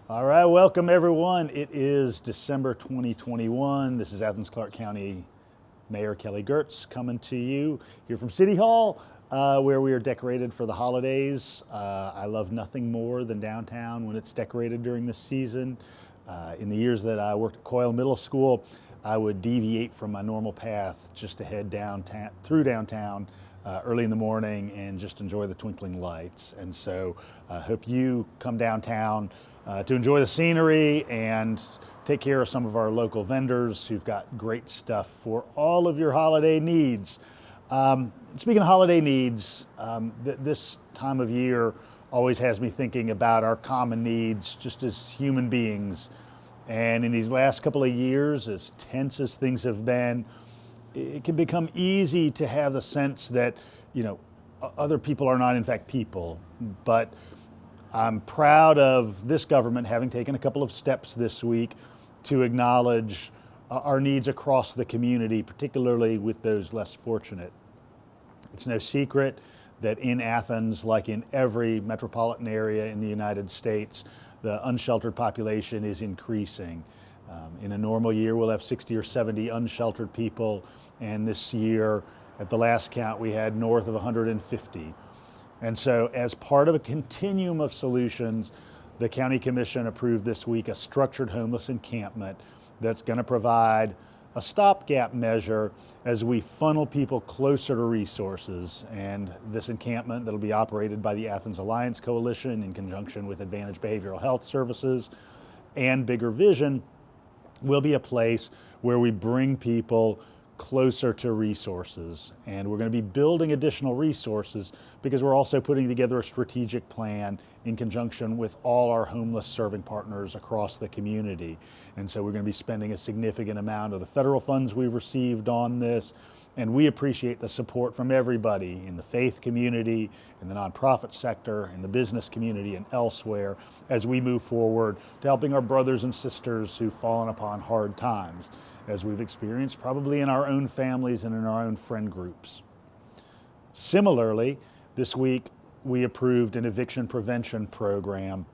All right, welcome everyone. It is December 2021. This is Athens Clarke County Mayor Kelly Girtz coming to you here from City Hall, where we are decorated for the holidays. I love nothing more than downtown when it's decorated during this season. In the years that I worked at Coyle Middle School, I would deviate from my normal path just to head downtown through downtown early in the morning and just enjoy the twinkling lights. And so I hope you come downtown to enjoy the scenery and take care of some of our local vendors who've got great stuff for all of your holiday needs. Speaking of holiday needs, this time of year always has me thinking about our common needs just as human beings. And in these last couple of years, as tense as things have been, it can become easy to have the sense that, other people are not in fact people. But I'm proud of this government having taken a couple of steps this week to acknowledge our needs across the community, particularly with those less fortunate. It's no secret that in Athens, like in every metropolitan area in the United States, the unsheltered population is increasing. In a normal year, we'll have 60 or 70 unsheltered people, and this year, at the last count, we had north of 150. And so, as part of a continuum of solutions, the County Commission approved this week a structured homeless encampment that's going to provide a stopgap measure as we funnel people closer to resources. And this encampment that'll be operated by the Athens Alliance Coalition in conjunction with Advantage Behavioral Health Services and Bigger Vision will be a place where we bring people closer to resources. And we're going to be building additional resources because we're also putting together a strategic plan in conjunction with all our homeless serving partners across the community. And so we're going to be spending a significant amount of the federal funds we've received on this. And we appreciate the support from everybody in the faith community, in the nonprofit sector, in the business community, and elsewhere as we move forward to helping our brothers and sisters who've fallen upon hard times, as we've experienced probably in our own families and in our own friend groups. Similarly, this week we approved an eviction prevention program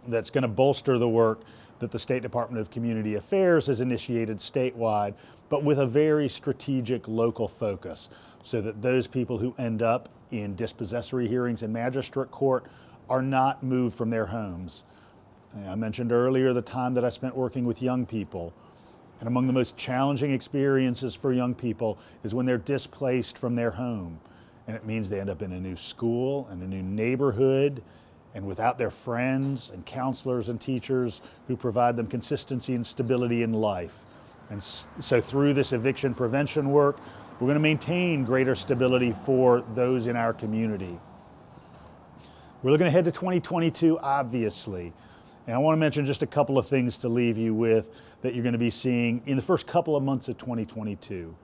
that's going to bolster the work that the State Department of Community Affairs has initiated statewide, but with a very strategic local focus, so that those people who end up in dispossessory hearings in magistrate court are not moved from their homes. I mentioned earlier the time that I spent working with young people. And among the most challenging experiences for young people is when they're displaced from their home. And it means they end up in a new school and a new neighborhood and without their friends and counselors and teachers who provide them consistency and stability in life. And so through this eviction prevention work, we're going to maintain greater stability for those in our community. We're looking ahead to 2022, obviously. And I want to mention just a couple of things to leave you with that you're going to be seeing in the first couple of months of 2022.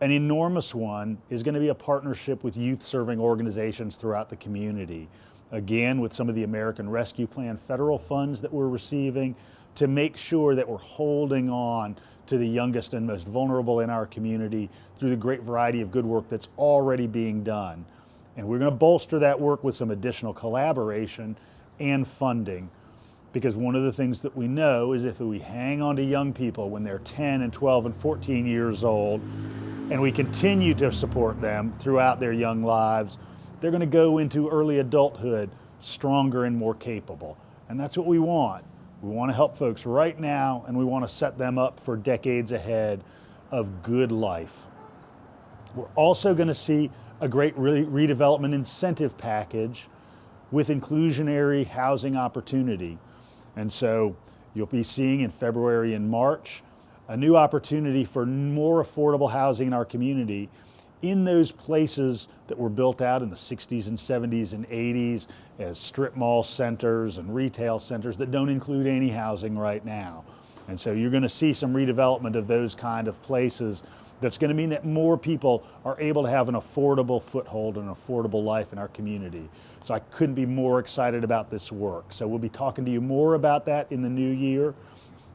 An enormous one is going to be a partnership with youth-serving organizations throughout the community. Again, with some of the American Rescue Plan federal funds that we're receiving to make sure that we're holding on to the youngest and most vulnerable in our community through the great variety of good work that's already being done. And we're going to bolster that work with some additional collaboration and funding. Because one of the things that we know is if we hang on to young people when they're 10 and 12 and 14 years old, and we continue to support them throughout their young lives, they're going to go into early adulthood stronger and more capable. And that's what we want. We want to help folks right now, and we want to set them up for decades ahead of good life. We're also going to see a great redevelopment incentive package with inclusionary housing opportunity. And so you'll be seeing in February and March a new opportunity for more affordable housing in our community in those places that were built out in the 60s and 70s and 80s as strip mall centers and retail centers that don't include any housing right now. And so you're going to see some redevelopment of those kind of places that's going to mean that more people are able to have an affordable foothold and an affordable life in our community. So I couldn't be more excited about this work. So we'll be talking to you more about that in the new year.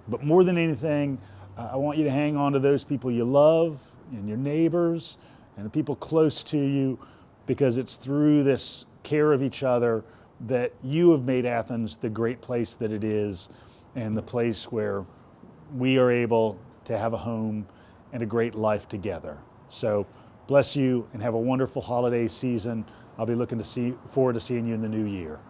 But more than anything, I want you to hang on to those people you love and your neighbors and the people close to you, because it's through this care of each other that you have made Athens the great place that it is, and the place where we are able to have a home and a great life together. So bless you and have a wonderful holiday season. I'll be looking forward to seeing you in the new year.